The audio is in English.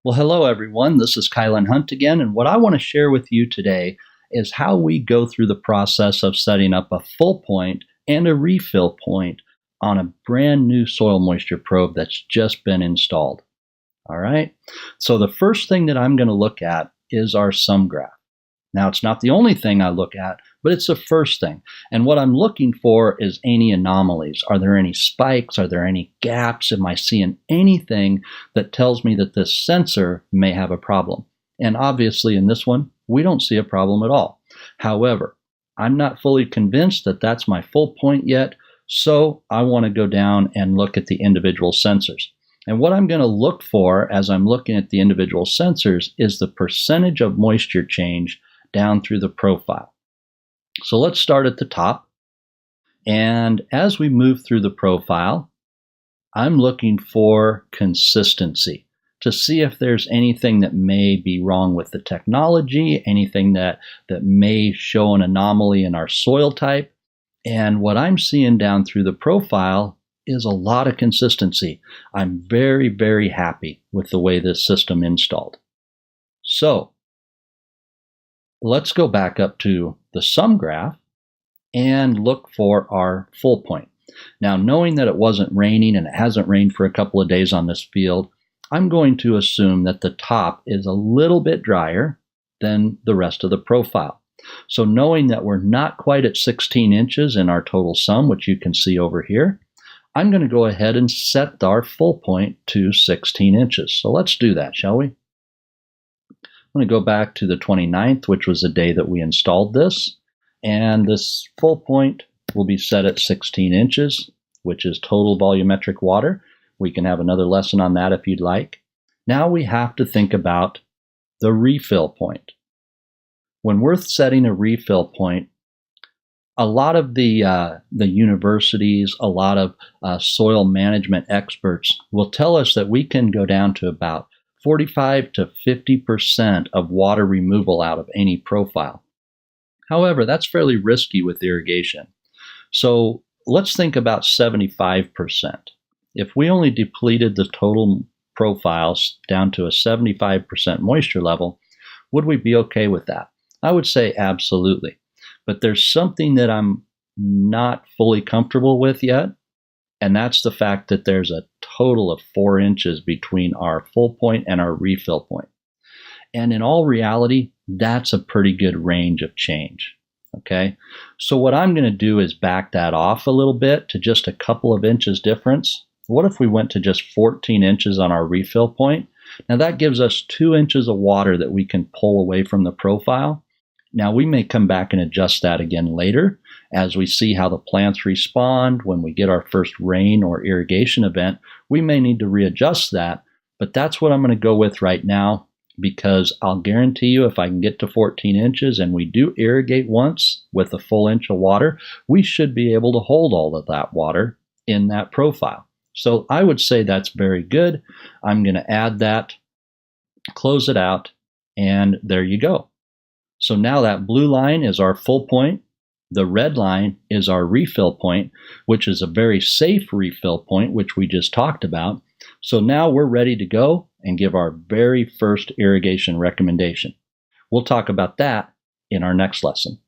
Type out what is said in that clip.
Well, hello everyone. This is Kylan Hunt again, and what I want to share with you today is how we go through the process of setting up a full point and a refill point on a brand new soil moisture probe that's just been installed. All right. So the first thing that I'm going to look at is our sum graph. Now, it's not the only thing I look at, but it's the first thing. And what I'm looking for is any anomalies. Are there any spikes? Are there any gaps? Am I seeing anything that tells me that this sensor may have a problem? And obviously in this one, we don't see a problem at all. However, I'm not fully convinced that that's my full point yet, so I want to go down and look at the individual sensors. And what I'm going to look for as I'm looking at the individual sensors is the percentage of moisture change down through the profile. So let's start at the top. And as we move through the profile, I'm looking for consistency to see if there's anything that may be wrong with the technology, anything that may show an anomaly in our soil type. And what I'm seeing down through the profile is a lot of consistency. I'm very, very happy with the way this system installed. So let's go back up to the sum graph and look for our full point. Now, knowing that it wasn't raining and it hasn't rained for a couple of days on this field, I'm going to assume that the top is a little bit drier than the rest of the profile. So knowing that we're not quite at 16 inches in our total sum, which you can see over here, I'm going to go ahead and set our full point to 16 inches. So let's do that, shall we? I'm going to go back to the 29th, which was the day that we installed this. And this full point will be set at 16 inches, which is total volumetric water. We can have another lesson on that if you'd like. Now we have to think about the refill point. When we're setting a refill point, a lot of the universities, a lot of soil management experts will tell us that we can go down to about 45 to 50% of water removal out of any profile. However, that's fairly risky with irrigation. So let's think about 75%. If we only depleted the total profiles down to a 75% moisture level, would we be okay with that? I would say absolutely. But there's something that I'm not fully comfortable with yet, and that's the fact that there's a total of 4 inches between our full point and our refill point. And in all reality, that's a pretty good range of change. Okay, so what I'm going to do is back that off a little bit to just a couple of inches difference. What if we went to just 14 inches on our refill point? Now that gives us 2 inches of water that we can pull away from the profile. Now we may come back and adjust that again later as we see how the plants respond. When we get our first rain or irrigation event, we may need to readjust that, but that's what I'm going to go with right now, because I'll guarantee you if I can get to 14 inches and we do irrigate once with a full inch of water, we should be able to hold all of that water in that profile. So I would say that's very good. I'm going to add that, close it out, and there you go. So now that blue line is our full point. The red line is our refill point, which is a very safe refill point, which we just talked about. So now we're ready to go and give our very first irrigation recommendation. We'll talk about that in our next lesson.